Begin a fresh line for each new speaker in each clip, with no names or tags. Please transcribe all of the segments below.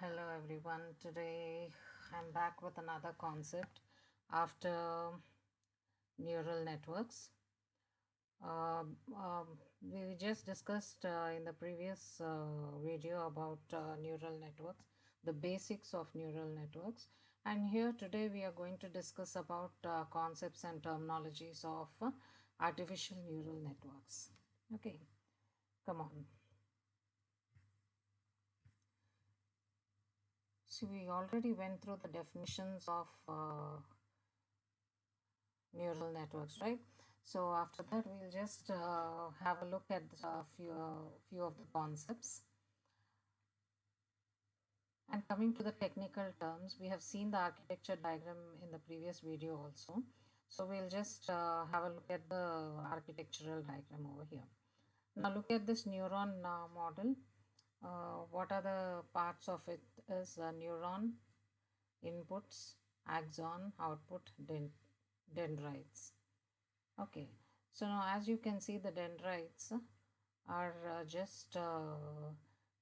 Hello everyone. Today I'm back with another concept after neural networks. We just discussed in the previous video about neural networks, the basics of neural networks, and here today we are going to discuss about concepts and terminologies of artificial neural networks. Okay, come on. So we already went through the definitions of neural networks, right? So after that, we'll just have a look at a few of the concepts. And coming to the technical terms, we have seen the architecture diagram in the previous video also. So we'll just have a look at the architectural diagram over here. Now look at this neuron model. What are the parts of it is neuron, inputs, axon, output, dendrites. Okay, so now as you can see, the dendrites are just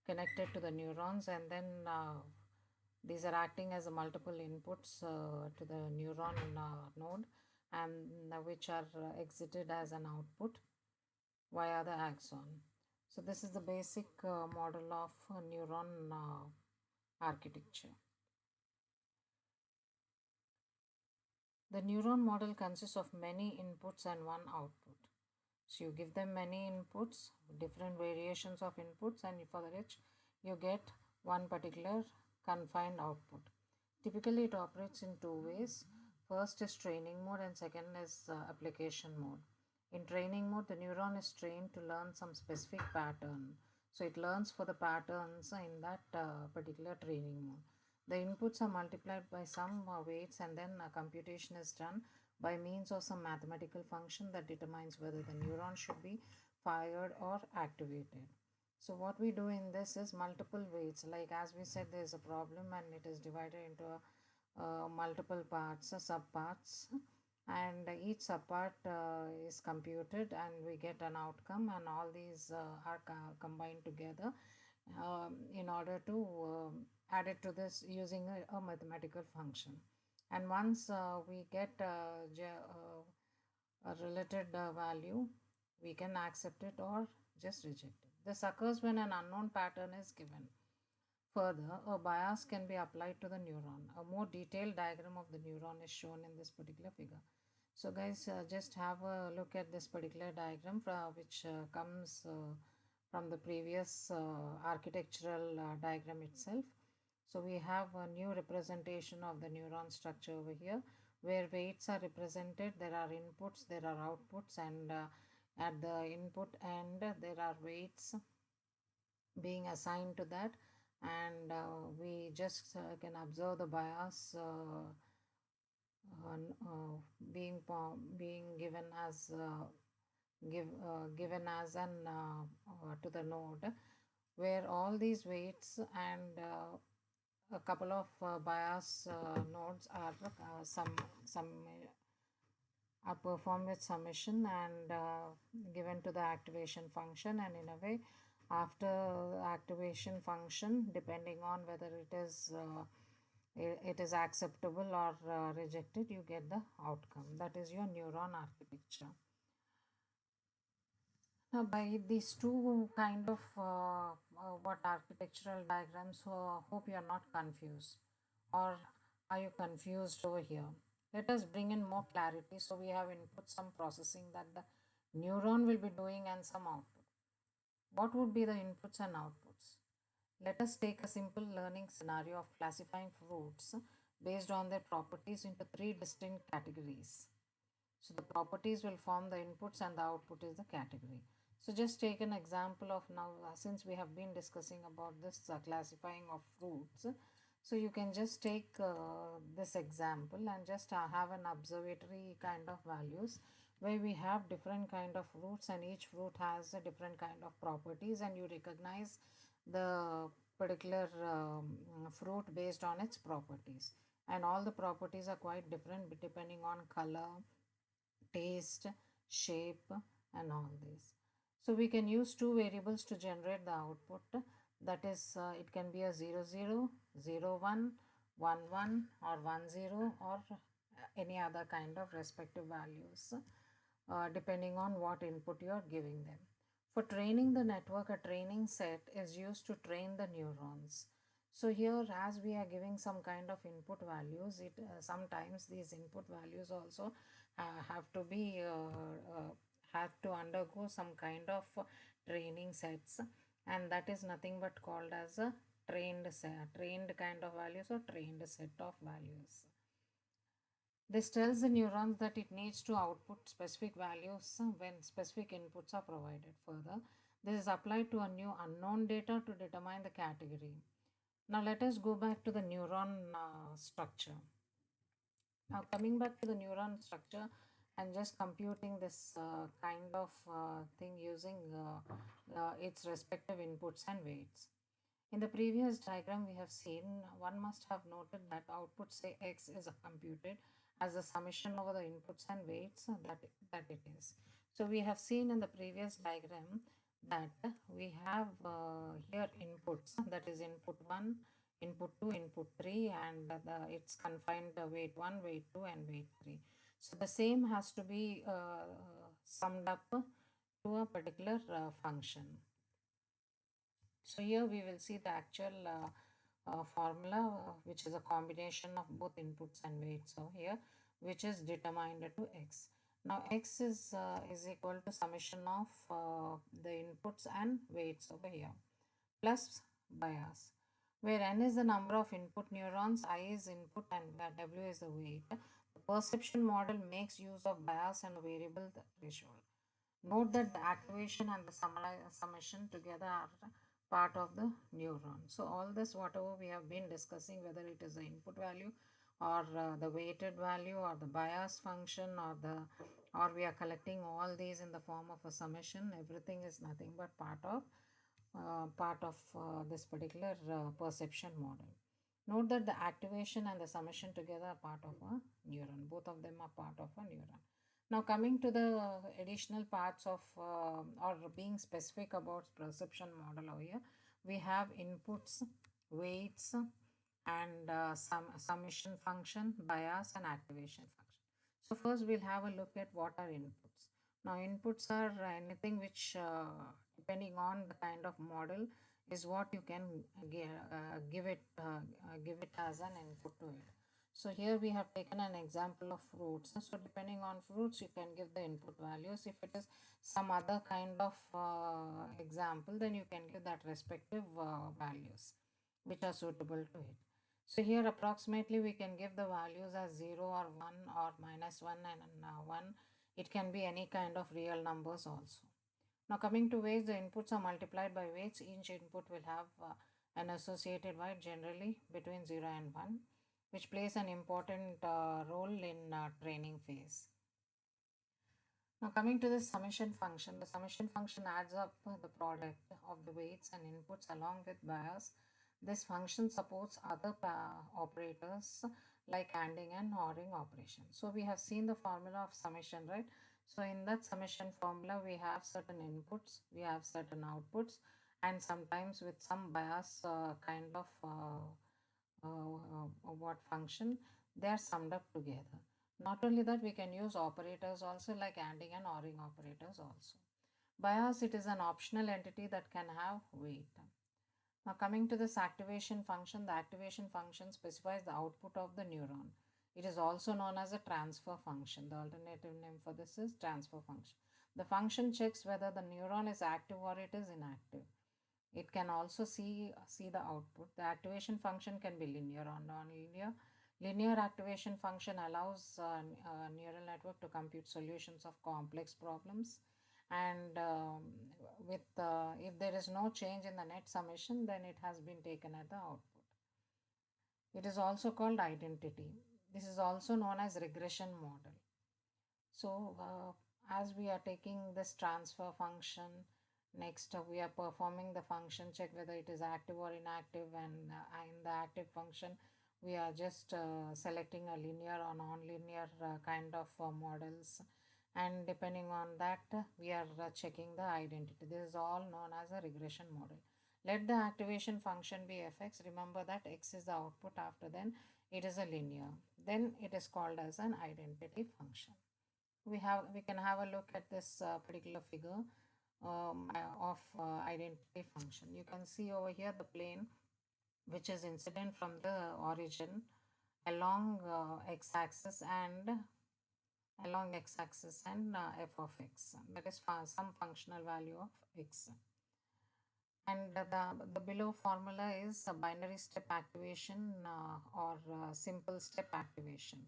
connected to the neurons, and then these are acting as a multiple inputs to the neuron node, and which are exited as an output via the axon. So this is the basic model of neuron architecture. The neuron model consists of many inputs and one output. So you give them many inputs, different variations of inputs, and for which you get one particular confined output. Typically, it operates in two ways. First is training mode, and second is application mode. In training mode, the neuron is trained to learn some specific pattern. So it learns for the patterns in that particular training mode. The inputs are multiplied by some weights, and then a computation is done by means of some mathematical function that determines whether the neuron should be fired or activated. So what we do in this is multiple weights. Like as we said, there is a problem and it is divided into multiple parts, subparts, and each subpart is computed and we get an outcome, and all these are combined together in order to add it to this using a mathematical function. And once we get a related value, we can accept it or just reject it. This occurs when an unknown pattern is given. Further, a bias can be applied to the neuron. A more detailed diagram of the neuron is shown in this particular figure. So guys, just have a look at this particular diagram which comes from the previous architectural diagram itself. So we have a new representation of the neuron structure over here, where weights are represented. There are inputs, there are outputs, and at the input end there are weights being assigned to that, and we just can observe the bias being given as given as an to the node, where all these weights and a couple of bias nodes are some are performed with summation and given to the activation function, and in a way after activation function, depending on whether it is acceptable or rejected, you get the outcome. That is your neuron architecture. Now, by these two kind of what architectural diagrams, so hope you are not confused, or are you confused over here? Let us bring in more clarity. So we have input some processing that the neuron will be doing and some output. What would be the inputs and outputs? Let us take a simple learning scenario of classifying fruits based on their properties into three distinct categories. So the properties will form the inputs and the output is the category. So just take an example of now, since we have been discussing about this classifying of fruits. So you can just take this example and just have an observatory kind of values, where we have different kind of fruits and each fruit has a different kind of properties, and you recognize the particular fruit based on its properties, and all the properties are quite different depending on color, taste, shape, and all this. So we can use two variables to generate the output. That is, it can be a 0, 0 0 1, 1 1, or 1 0, or any other kind of respective values, depending on what input you are giving them. For training the network, a training set is used to train the neurons. So here, as we are giving some kind of input values, it sometimes these input values also have to be have to undergo some kind of training sets, and that is nothing but called as a trained kind of values or trained set of values. This tells the neurons that it needs to output specific values when specific inputs are provided. Further, this is applied to a new unknown data to determine the category. Now let us go back to the neuron structure. Now coming back to the neuron structure and just computing this kind of thing using its respective inputs and weights. In the previous diagram we have seen, one must have noted that output say x is computed as a summation over the inputs and weights that it is. So we have seen in the previous diagram that we have here inputs, that is input 1, input 2, input 3, and it's confined weight 1, weight 2, and weight 3. So the same has to be summed up to a particular function. So here we will see the actual formula, which is a combination of both inputs and weights over here, which is determined to x. Now x is equal to summation of the inputs and weights over here plus bias, where n is the number of input neurons, I is input, and w is the weight. The perception model makes use of bias and a variable threshold. Note that the activation and the summation together are part of the neuron. So all this, whatever we have been discussing, whether it is the input value or the weighted value or the bias function or we are collecting all these in the form of a summation, everything is nothing but part of this particular perception model. Note that the activation and the summation together are part of a neuron. Both of them are part of a neuron. Now coming to the additional parts of or being specific about perception model over here, we have inputs, weights, and summation function, bias, and activation function. So first we'll have a look at what are inputs. Now inputs are anything which depending on the kind of model is what you can give it as an input to it. So here we have taken an example of fruits. So depending on fruits, you can give the input values. If it is some other kind of example, then you can give that respective values which are suitable to it. So here approximately we can give the values as 0 or 1 or -1 and 1. It can be any kind of real numbers also. Now coming to weights, the inputs are multiplied by weights. Each input will have an associated weight, generally between 0 and 1, which plays an important role in training phase. Now coming to the summation function, the summation function adds up the product of the weights and inputs along with bias. This function supports other operators like ANDing and ORing operations. So we have seen the formula of summation, right? So in that summation formula, we have certain inputs, we have certain outputs, and sometimes with some bias kind of what function, they are summed up together. Not only that, we can use operators also like ANDing and ORing operators also. Bias, it is an optional entity that can have weight. Now coming to this activation function, the activation function specifies the output of the neuron. It is also known as a transfer function. The alternative name for this is transfer function. The function checks whether the neuron is active or it is inactive. It can also see the output. The activation function can be linear or non-linear. Linear activation function allows a neural network to compute solutions of complex problems, and with if there is no change in the net summation, then it has been taken at the output. It is also called identity. This is also known as regression model. So as we are taking this transfer function, next we are performing the function check whether it is active or inactive, and in the active function we are just selecting a linear or non-linear kind of models, and depending on that we are checking the identity. This is all known as a regression model. Let the activation function be fx. Remember that x is the output, after then it is a linear. Then it is called as an identity function. We can have a look at this particular figure of identity function. You can see over here the plane which is incident from the origin along x-axis and f of x, that is some functional value of x. And the below formula is a binary step activation or simple step activation.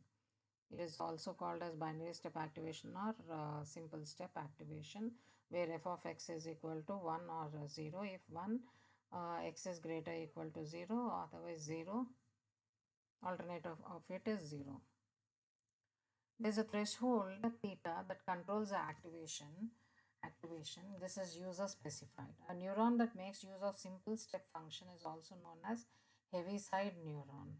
It is also called as binary step activation or simple step activation, where f of x is equal to 1 or 0. If 1, x is greater or equal to 0, otherwise 0, alternative of it is 0. There's a threshold theta that controls the activation. This is user specified. A neuron that makes use of simple step function is also known as heaviside neuron.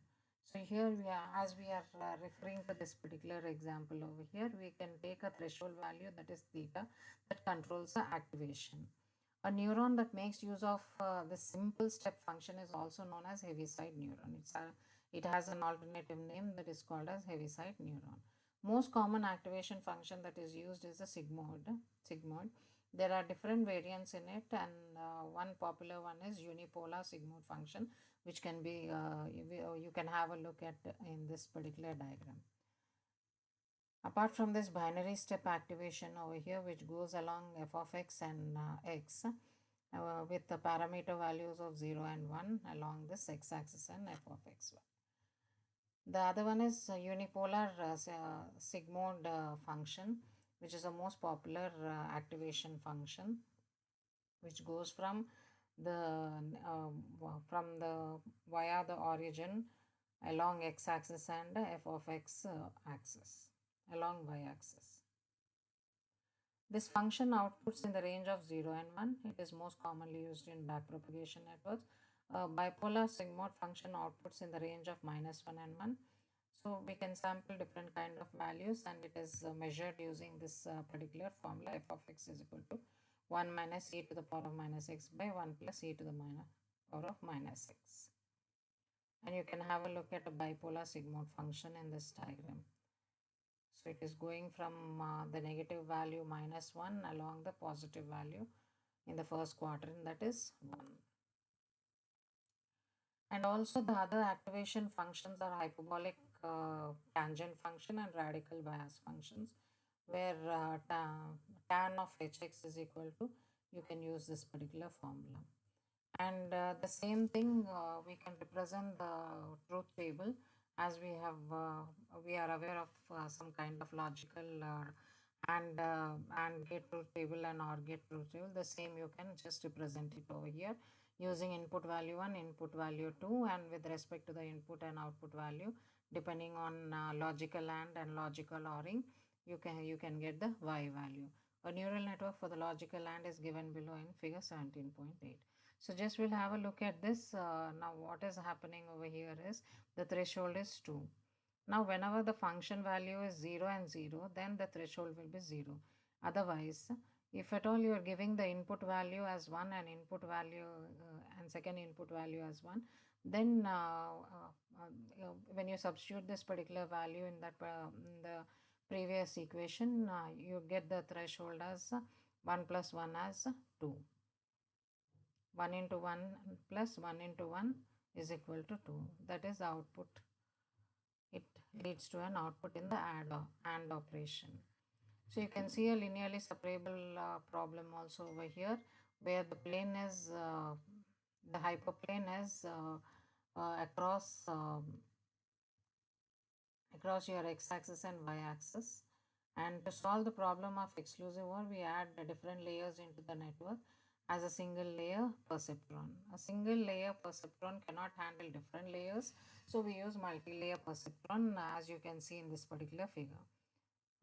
So here we are, as we are referring to this particular example over here, we can take a threshold value, that is theta, that controls the activation. A neuron that makes use of the simple step function is also known as heaviside neuron. It has an alternative name that is called as heaviside neuron. Most common activation function that is used is the sigmod. Sigmod. There are different variants in it, and one popular one is unipolar sigmod function, which can be you can have a look at in this particular diagram. Apart from this binary step activation over here, which goes along f of x and x with the parameter values of 0 and 1 along this x-axis and f of x. The other one is unipolar sigmod function, which is the most popular activation function, which goes from the via the origin along x-axis and f of x axis along y-axis. This function outputs in the range of 0 and 1. It is most commonly used in backpropagation networks. Bipolar sigmod function outputs in the range of -1 and 1. So we can sample different kind of values, and it is measured using this particular formula. F of x is equal to 1 minus e to the power of minus x by 1 plus e to the power of minus x. And you can have a look at a bipolar sigmod function in this diagram. So it is going from the negative value -1 along the positive value in the first quadrant, that is 1. And also the other activation functions are hyperbolic tangent function and radical bias functions, where tan of hx is equal to, you can use this particular formula. And the same thing we can represent the truth table, as we are aware of some kind of logical and gate truth table and OR gate truth table. The same you can just represent it over here using input value 1, input value 2, and with respect to the input and output value, depending on logical and logical ORing, you can get the y value. A neural network for the logical AND is given below in figure 17.8. So just we'll have a look at this. Now what is happening over here is the threshold is 2. Now whenever the function value is 0 and 0, then the threshold will be 0. Otherwise, if at all you are giving the input value as 1 and input value and second input value as 1, then when you substitute this particular value in that in the previous equation, you get the threshold as 1 plus 1 as 2. 1 into 1 plus 1 into 1 is equal to 2. That is the output. It leads to an output in the AND operation. So you can see a linearly separable problem also over here, where the plane is, the hyperplane is across your x-axis and y-axis. And to solve the problem of exclusive OR, we add the different layers into the network as a single layer perceptron. A single layer perceptron cannot handle different layers, so we use multi-layer perceptron, as you can see in this particular figure.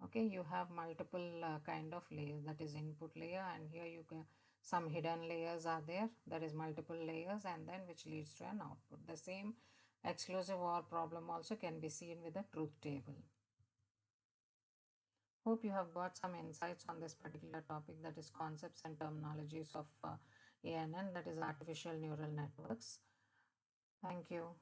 Okay, you have multiple kind of layers, that is input layer, and here you can some hidden layers are there, that is multiple layers, and then which leads to an output. The same exclusive OR problem also can be seen with the truth table. Hope you have got some insights on this particular topic, that is concepts and terminologies of ANN, that is artificial neural networks. Thank you.